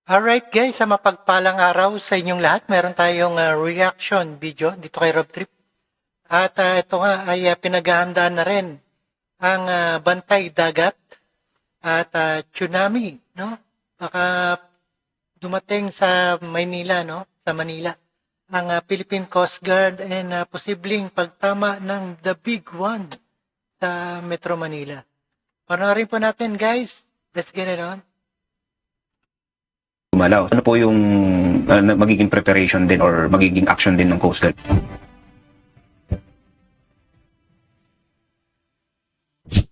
Alright guys, sa mapagpalang araw sa inyong lahat, meron tayong reaction video dito kay Rob Trip. At ito nga ay pinaghahandaan na rin ang bantay dagat at tsunami, no? Baka dumating sa Maynila, no? Sa Manila, ang Philippine Coast Guard and posibleng pagtama ng the big one sa Metro Manila. Panoorin po natin guys. Let's get it on. Gumalaw. Ano po yung magiging preparation din or magiging action din ng Coast Guard?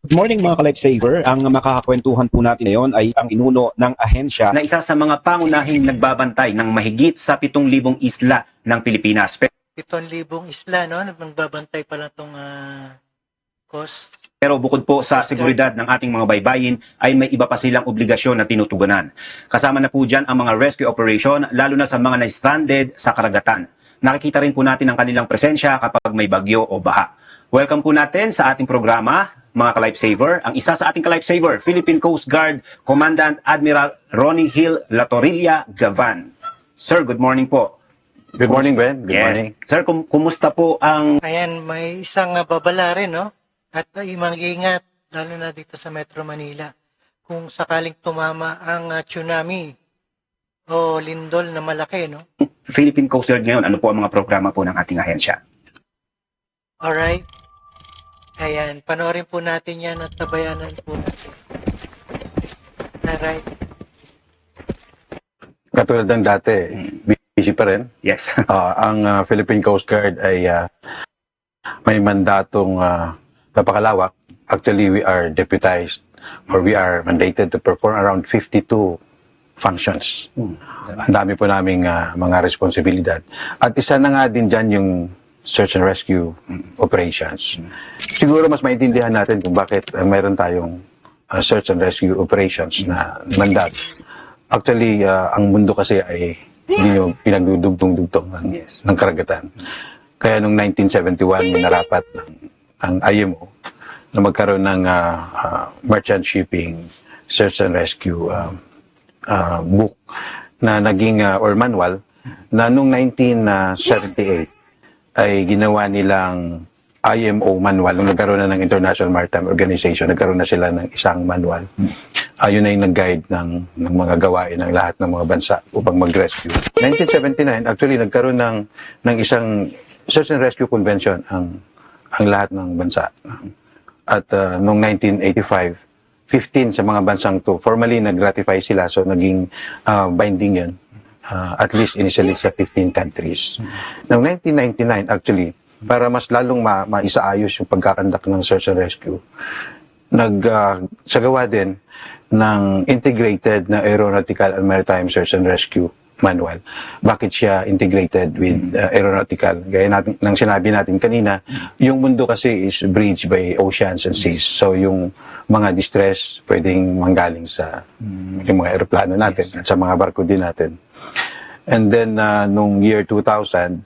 Good morning mga ka-lifesaver. Ang makakakwentuhan po natin ngayon ay ang inuno ng ahensya Na isa sa mga pangunahing nagbabantay ng mahigit sa 7,000 isla ng Pilipinas. 7,000 isla, no? Nagbabantay pala itong coast. Pero bukod po sa seguridad ng ating mga baybayin, ay may iba pa silang obligasyon na tinutugunan. Kasama na po dyan ang mga rescue operation, lalo na sa mga na-stranded sa karagatan. Nakikita rin po natin ang kanilang presensya kapag may bagyo o baha. Welcome po natin sa ating programa, mga ka-lifesaver. Ang isa sa ating ka-lifesaver, Philippine Coast Guard Commandant Admiral Ronnie Hill Latorilla Gavan. Sir, good morning po. Good morning, Ben. Good morning. Sir, kumusta po ang Ayan, may isang babala rin, no? At mag-ingat, lalo na dito sa Metro Manila. Kung sakaling tumama ang tsunami o lindol na malaki, no? Philippine Coast Guard ngayon? Ano po ang mga programa po ng ating ahensya? Alright. Ayan, panoorin po natin yan at tabayanan po natin. Alright. Katulad ng dati, busy pa rin. Yes. Ang Philippine Coast Guard ay may mandatong napakalawak. Actually, we are deputized or we are mandated to perform around 52 functions. Ang dami po naming mga responsibilidad. At isa na nga din dyan yung search and rescue operations. Siguro mas maintindihan natin kung bakit mayroon tayong search and rescue operations na mandat. Actually, ang mundo kasi ay hindi yung pinagdudugtong-dugtong ng karagatan. Kaya noong 1971, minarapat ang IMO na magkaroon ng merchant shipping search and rescue book na naging or manual na noong 1978 ay ginawa nilang IMO manual. Nung nagkaroon na ng International Maritime Organization, nagkaroon na sila ng isang manual. Yun na yung nag-guide ng mga gawain ng lahat ng mga bansa upang mag-rescue. 1979, actually, nagkaroon ng isang search and rescue convention ang lahat ng bansa. At noong 1985, 15 sa mga bansang to, formally nag-ratify sila, so naging binding yan. At least initially sa 15 countries. Noong 1999, actually, para mas lalong maisaayos yung pagkakandak ng search and rescue, nagsagawa din ng integrated na aeronautical and maritime search and rescue manual. Bakit siya integrated with aeronautical? Gaya ng sinabi natin kanina, yung mundo kasi is bridged by oceans and seas. So yung mga distress pwedeng manggaling sa yung mga aeroplano natin at sa mga barko din natin. And then nung year 2000,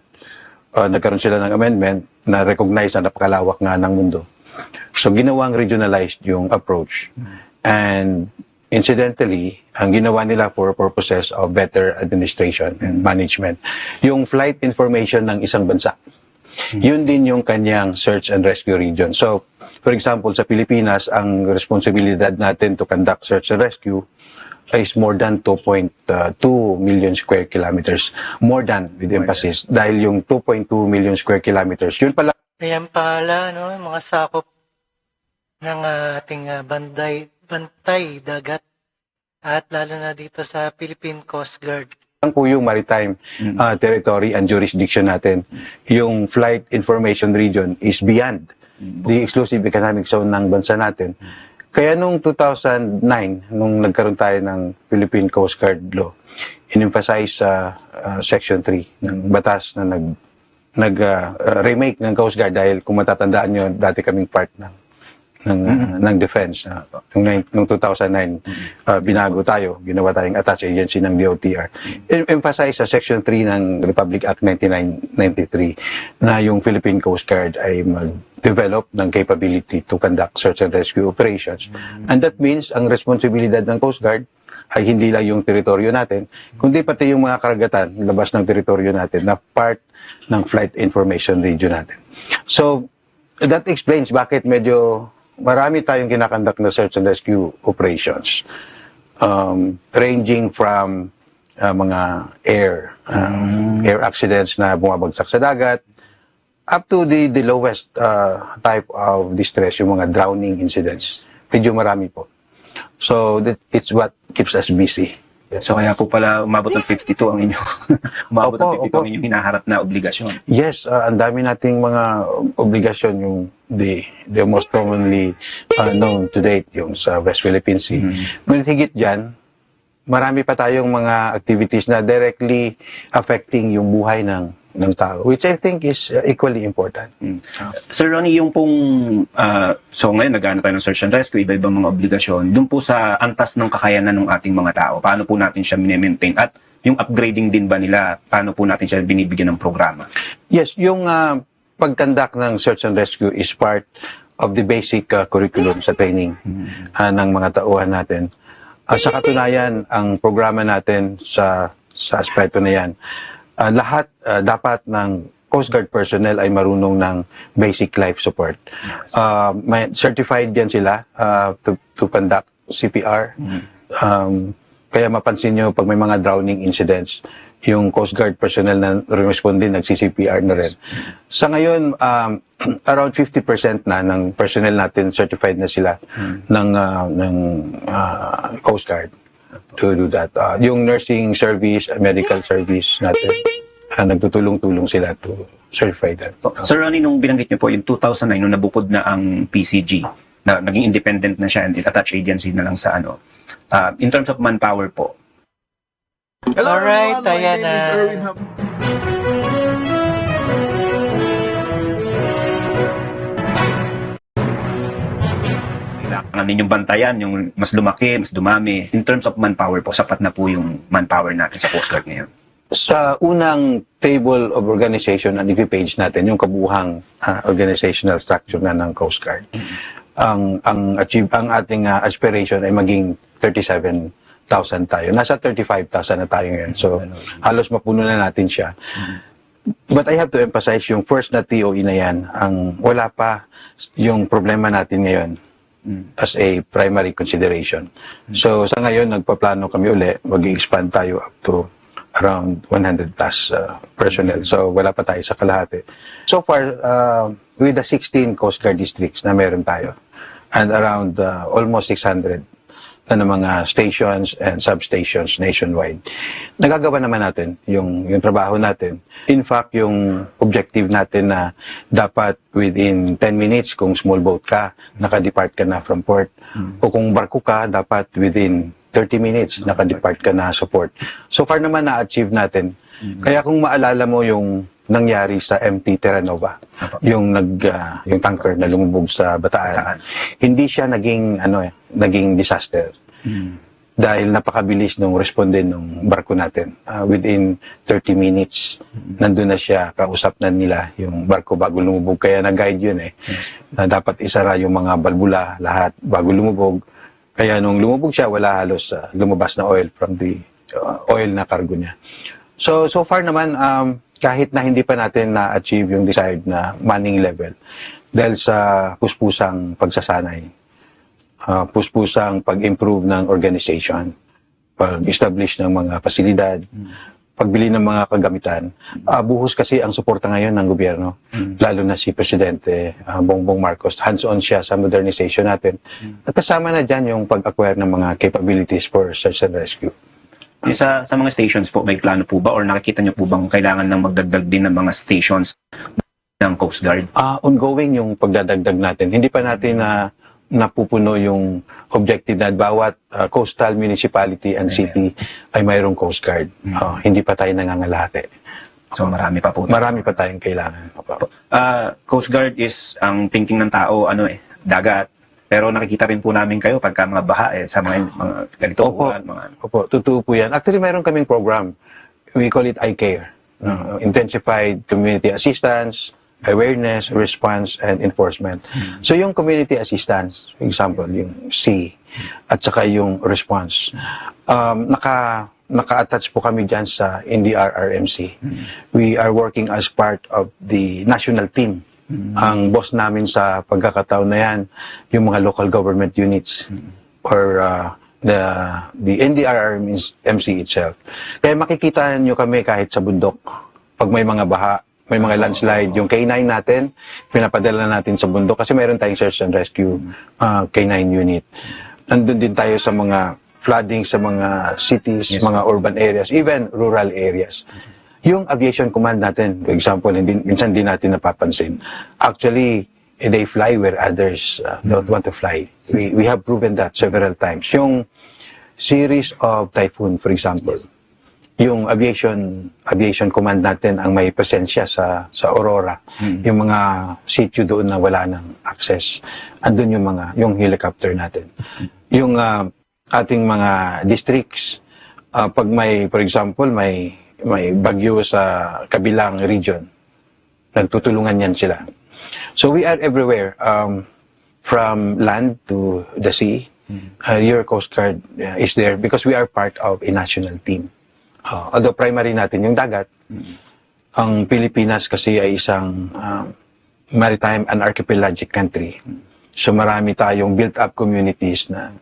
nagkaroon sila ng amendment na recognize na napakalawak nga ng mundo. So ginawang regionalized yung approach. And incidentally, ang ginawa nila for purposes of better administration and management, yung flight information ng isang bansa. Yun din yung kanyang search and rescue region. So, for example, sa Pilipinas, ang responsibilidad natin to conduct search and rescue is more than 2.2 million square kilometers. More than, with emphasis. Dahil yung 2.2 million square kilometers, yun pala. Ayan pala, no? Mga sakop ng ating bantay dagat at lalo na dito sa Philippine Coast Guard. Ang po yung maritime territory and jurisdiction natin. Yung flight information region is beyond the exclusive economic zone ng bansa natin. Kaya nung 2009, nung nagkaroon tayo ng Philippine Coast Guard Law, in-emphasize sa Section 3 ng batas na remake ng Coast Guard dahil kung matatandaan nyo, dati kaming part ng defense. Noong 2009, binago tayo, ginawa tayong attached agency ng DOTR. Emphasize sa Section 3 ng Republic Act 1993 na yung Philippine Coast Guard ay mag-develop ng capability to conduct search and rescue operations. And that means ang responsibilidad ng Coast Guard ay hindi lang yung teritoryo natin, kundi pati yung mga karagatan, labas ng teritoryo natin, na part ng flight information region natin. So, that explains bakit medyo marami tayong kinakandak na search and rescue operations. Ranging from mga air accidents na bumabagsak sa dagat, up to the lowest type of distress, yung mga drowning incidents. Medyo marami po. So, it's what keeps us busy. So kaya po pala umabot ng 52 ang inyong umabot ng 52 Opo. ang inyong hinaharap na obligasyon. Yes, ang dami nating mga obligasyon, yung the most commonly known to date, yung sa West Philippine Sea. Ngunit higit dyan, marami pa tayong mga activities na directly affecting yung buhay ng tao, which I think is equally important. Sir Ronnie, yung pong so ngayon nag-ano tayo ng search and rescue, iba-ibang mga obligasyon, doon po sa antas ng kakayanan ng ating mga tao, paano po natin siya mini-maintain at yung upgrading din ba nila, paano po natin siya binibigyan ng programa? Yes, yung pagkandak ng search and rescue is part of the basic curriculum sa training ng mga tauhan natin. Sa katunayan, ang programa natin sa aspeto na yan, lahat dapat ng Coast Guard personnel ay marunong ng basic life support. May certified yan sila to conduct CPR. Kaya mapansin nyo, pag may mga drowning incidents, yung Coast Guard personnel na responde nagsi-CPR na rin. Sa ngayon, around 50% na ng personnel natin certified na sila ng Coast Guard to do that. Yung nursing service, medical service natin, nagtutulong-tulong sila to certify that. Sir Ronnie, nung binanggit niyo po, yung 2009, nung nabukod na ang PCG, na naging independent na siya and attached agency na lang sa ano, in terms of manpower po. Hello, Alright, everyone. My ayan name is na. Erwin Hap- Kailangan ninyong bantayan, yung mas lumaki, mas dumami. In terms of manpower po, sapat na po yung manpower natin sa Coast Guard ngayon. Sa unang table of organization and page natin, yung kabuhang organizational structure na ng Coast Guard, ang ating aspiration ay maging 37,000 tayo. Nasa 35,000 na tayo ngayon. So, halos mapuno na natin siya. But I have to emphasize yung first na TOE na yan, ang wala pa yung problema natin ngayon as a primary consideration. So, sa ngayon, nagpaplano kami uli, mag-expand tayo up to around 100 plus personnel. So, wala pa tayo sa kalahati. So far, with the 16 Coast Guard districts na meron tayo, and around almost 600 na ng mga stations and substations nationwide, nagagawa naman natin yung trabaho natin. In fact, yung objective natin na dapat within 10 minutes, kung small boat ka, nakadepart ka na from port, o kung barko ka, dapat within 30 minutes, nakadepart ka na sa port. So far naman na-achieve natin. Kaya kung maalala mo yung nangyari sa MT Terra Nova, yung tanker na lumubog sa Bataan, hindi siya naging disaster. Dahil napakabilis nung responde nung barko natin. Within 30 minutes, nandun na siya, kausap na nila yung barko bago lumubog. Kaya nag-guide yun na dapat isara yung mga balbula, lahat, bago lumubog. Kaya nung lumubog siya, wala halos lumabas na oil from the oil na cargo niya. So far naman, kahit na hindi pa natin na-achieve yung desired na manning level, dahil sa puspusang pagsasanay, puspusang pag-improve ng organization, pag-establish ng mga pasilidad, pagbili ng mga kagamitan, buhos kasi ang suporta ngayon ng gobyerno, lalo na si Presidente Bongbong Marcos. Hands-on siya sa modernization natin. At kasama na dyan yung pag-acquire ng mga capabilities for search and rescue. Sa mga stations po, may plano po ba or nakikita niyo po bang kailangan ng magdagdag din ng mga stations ng Coast Guard? Ongoing yung pagdadagdag natin. Hindi pa natin napupuno yung objective na bawat coastal municipality and city ay mayroong Coast Guard. Hindi pa tayo nangangalahati. So marami pa po. Marami pa tayong kailangan. Coast Guard is ang thinking ng tao, dagat. Pero nakikita rin po namin kayo pagka mga baha sa mga ganito. Opo, totoo po yan. Actually, mayroon kaming program. We call it iCare. Intensified Community Assistance, Awareness, Response, and Enforcement. So yung community assistance, for example, yung SEA, at saka yung response. Naka-attach po kami dyan sa NDRRMC. We are working as part of the national team. Ang boss namin sa pagkakataon na yan, yung mga local government units or the NDRRMC itself. Kaya makikita nyo kami kahit sa bundok. Pag may mga baha, may mga landslide, yung K9 natin, pinapadala natin sa bundok kasi meron tayong search and rescue K9 unit. Nandun din tayo sa mga flooding sa mga cities, mga urban areas, even rural areas. Yung aviation command natin, for example, minsan din natin napapansin. Actually, they fly where others don't want to fly. We have proven that several times. Yung series of typhoon, for example, yung aviation command natin ang may presensya sa Aurora. Yung mga sitio doon na wala ng access. Andun yung helicopter natin. Yung ating mga districts, pag may, for example, may bagyo sa kabilang region, nagtutulungan yan sila. So we are everywhere, from land to the sea. Your Coast Guard is there because we are part of a national team. Although primary natin yung dagat, ang Pilipinas kasi ay isang maritime and archipelagic country. So marami tayong built-up communities na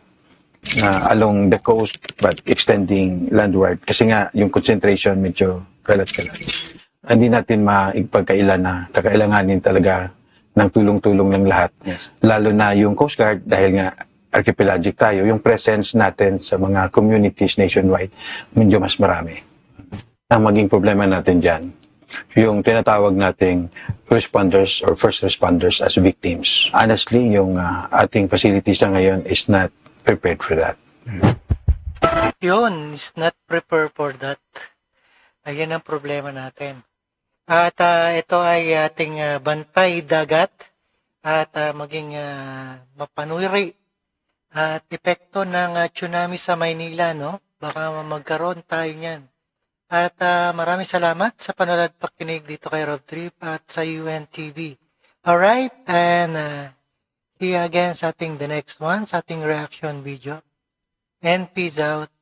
along the coast but extending landward. Kasi nga yung concentration medyo kalat-kalat. Hindi natin maipagkailan na kakailanganin talaga ng tulong-tulong ng lahat. Yes. Lalo na yung Coast Guard dahil nga archipelagic tayo, yung presence natin sa mga communities nationwide, medyo mas marami. Ang maging problema natin dyan, yung tinatawag nating responders or first responders as victims. Honestly, yung ating facilities na ngayon is not prepared for that. Yun, is not prepared for that. Ayan ang problema natin. At ito ay ating bantay dagat at maging mapanuri at epekto ng tsunami sa Maynila, no? Baka magkaroon tayo niyan. At maraming salamat sa panonood at pakikinig dito kay Rob Trip at sa UNTV. Alright, and see you again sa ating the next one, sa ating reaction video. And peace out.